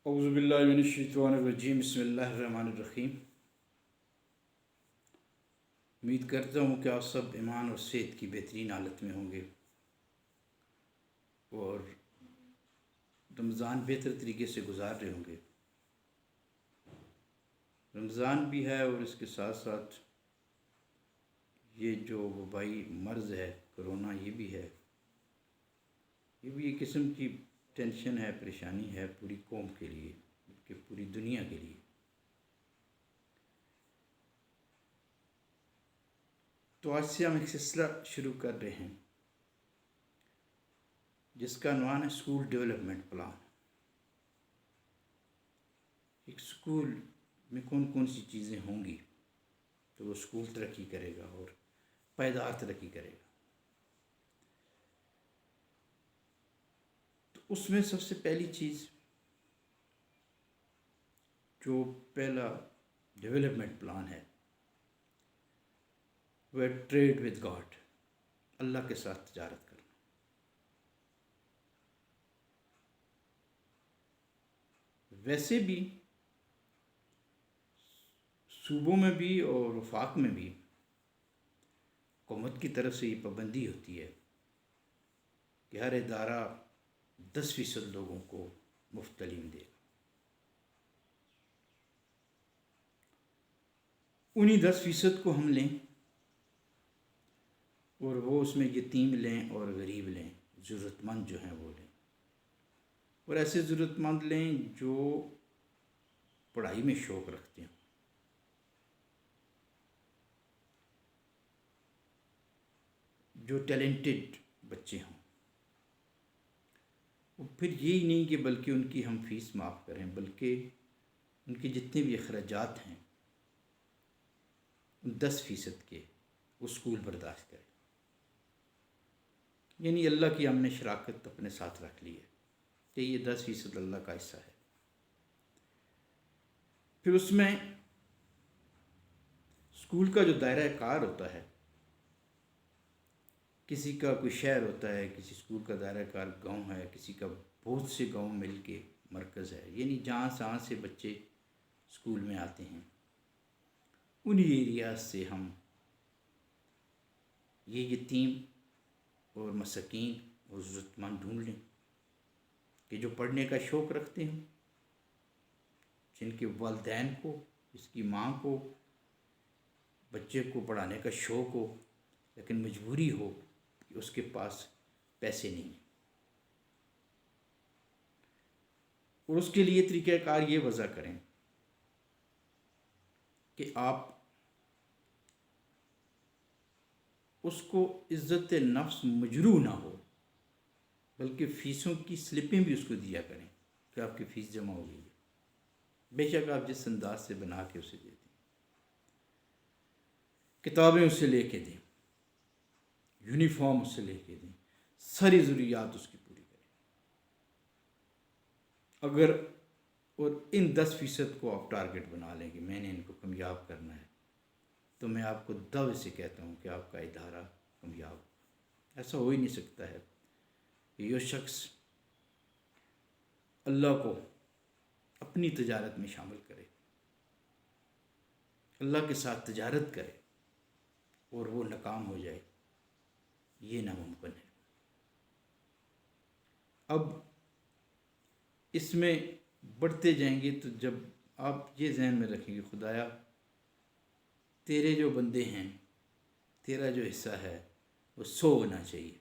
اعوذ باللہ من الشیطان الرجیم بسم اللہ الرحمن الرحیم۔ امید کرتا ہوں کہ آپ سب ایمان اور صحت کی بہترین حالت میں ہوں گے اور رمضان بہتر طریقے سے گزار رہے ہوں گے۔ رمضان بھی ہے اور اس کے ساتھ ساتھ یہ جو وبائی مرض ہے کرونا، یہ بھی ہے۔ یہ بھی ایک قسم کی ٹینشن ہے، پریشانی ہے پوری قوم کے لیے، بلکہ پوری دنیا کے لیے۔ تو آج سے ہم ایک سلسلہ شروع کر رہے ہیں جس کا عنوان ہے اسکول ڈیولپمنٹ پلان۔ ایک اسکول میں کون کون سی چیزیں ہوں گی تو وہ اسکول ترقی کرے گا اور پائیدار ترقی کرے گا۔ تو اس میں سب سے پہلی چیز، جو پہلا ڈیولپمنٹ پلان ہے، وہ ٹریڈ ود گاڈ، اللہ کے ساتھ تجارت کرنا۔ ویسے بھی صوبوں میں بھی اور وفاق میں بھی حکومت کی طرف سے یہ پابندی ہوتی ہے کہ ہر ادارہ 10% لوگوں کو مفت تعلیم دے گا۔ انہی 10% کو ہم لیں اور وہ اس میں یتیم لیں اور غریب لیں، ضرورت مند جو ہیں وہ لیں، اور ایسے ضرورت مند لیں جو پڑھائی میں شوق رکھتے ہیں، جو ٹیلنٹڈ بچے ہوں۔ اور پھر یہی نہیں کہ بلکہ ان کی ہم فیس معاف کریں، بلکہ ان کے جتنے بھی اخراجات ہیں ان 10% کے وہ اسکول برداشت کرے۔ یعنی اللہ کی ہم نے شراکت اپنے ساتھ رکھ لی ہے کہ یہ 10% اللہ کا حصہ ہے۔ پھر اس میں اسکول کا جو دائرہ کار ہوتا ہے، کسی کا کوئی شہر ہوتا ہے، کسی اسکول کا دائرہ کار گاؤں ہے، کسی کا بہت سے گاؤں مل کے مرکز ہے، یعنی جہاں سے بچے اسکول میں آتے ہیں انہی ایریاز سے ہم یہ یتیم اور مساکین اور ضرورت مند ڈھونڈ لیں کہ جو پڑھنے کا شوق رکھتے ہیں، جن کے والدین کو، جس کی ماں کو بچے کو پڑھانے کا شوق ہو لیکن مجبوری ہو کہ اس کے پاس پیسے نہیں ہیں، اور اس کے لیے طریقہ کار یہ وضع کریں کہ آپ اس کو عزت نفس مجروح نہ ہو، بلکہ فیسوں کی سلپیں بھی اس کو دیا کریں کہ آپ کی فیس جمع ہو گئی ہے، بے شک آپ جس انداز سے بنا کے اسے دے دیں، کتابیں اسے لے کے دیں، یونیفارم اسے لے کے دیں، ساری ضروریات اس کی پوری کریں۔ اگر اور ان 10% کو آپ ٹارگٹ بنا لیں کہ میں نے ان کو کامیاب کرنا ہے، تو میں آپ کو دعوے سے کہتا ہوں کہ آپ کا ادارہ کامیاب ہو۔ ایسا ہو ہی نہیں سکتا ہے کہ یہ شخص اللہ کو اپنی تجارت میں شامل کرے، اللہ کے ساتھ تجارت کرے اور وہ ناکام ہو جائے، یہ ناممکن ہے۔ اب اس میں بڑھتے جائیں گے تو جب آپ یہ ذہن میں رکھیں گے خدایا تیرے جو بندے ہیں، تیرا جو حصہ ہے وہ 100 ہونا چاہیے۔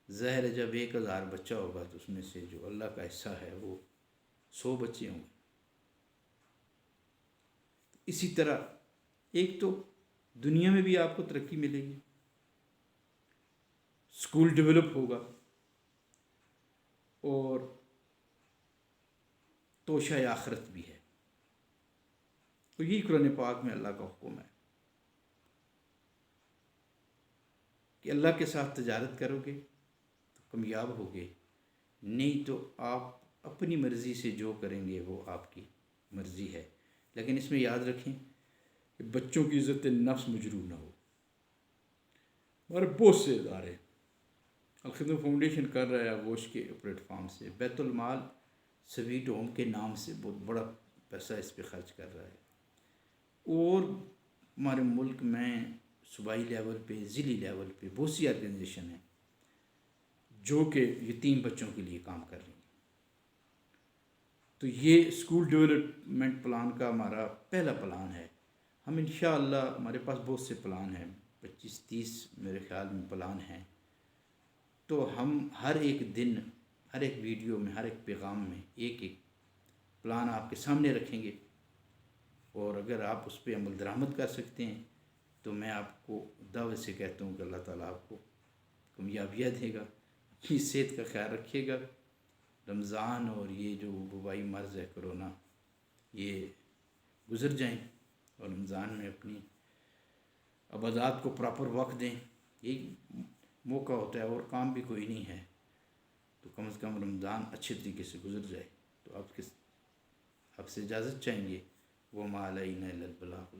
ظاہر ہے جب 1000 بچہ ہوگا تو اس میں سے جو اللہ کا حصہ ہے وہ 100 بچے ہوں گے۔ اسی طرح ایک تو دنیا میں بھی آپ کو ترقی ملے گی، اسکول ڈیولپ ہوگا، اور توشہ آخرت بھی ہے۔ تو یہی قرآن پاک میں اللہ کا حکم ہے کہ اللہ کے ساتھ تجارت کرو گے تو کامیاب ہوگے، نہیں تو آپ اپنی مرضی سے جو کریں گے وہ آپ کی مرضی ہے۔ لیکن اس میں یاد رکھیں کہ بچوں کی عزت نفس مجروح نہ ہو۔ ہمارے بہت سے ادارے، الخدمت فاؤنڈیشن کر رہا ہے گوشت کے پلیٹ فارم سے بیت المال سویٹ ہوم کے نام سے بہت بڑا پیسہ اس پہ خرچ کر رہا ہے، اور ہمارے ملک میں صوبائی لیول پہ، ضلعی لیول پہ بہت سی آرگنائزیشن ہیں جو کہ یتیم بچوں کے لیے کام کر رہی ہیں۔ تو یہ اسکول ڈیولپمنٹ پلان کا ہمارا پہلا پلان ہے۔ ہم انشاءاللہ، ہمارے پاس بہت سے پلان ہیں، 25-30 میرے خیال میں پلان ہیں، تو ہم ہر ایک دن، ہر ایک ویڈیو میں، ہر ایک پیغام میں ایک ایک پلان آپ کے سامنے رکھیں گے، اور اگر آپ اس پہ عمل درآمد کر سکتے ہیں تو میں آپ کو دعوت سے کہتا ہوں کہ اللہ تعالیٰ آپ کو کامیابیاں دے گا۔ اپنی صحت کا خیال رکھیے گا۔ رمضان اور یہ جو وبائی مرض ہے کرونا، یہ گزر جائیں، اور رمضان میں اپنی عبادات کو پراپر وقت دیں۔ یہی موقع ہوتا ہے، اور کام بھی کوئی نہیں ہے، تو کم از کم رمضان اچھے طریقے سے گزر جائے۔ تو آپ سے اجازت چاہیں گے، وہ ما علینا الا البلاغ۔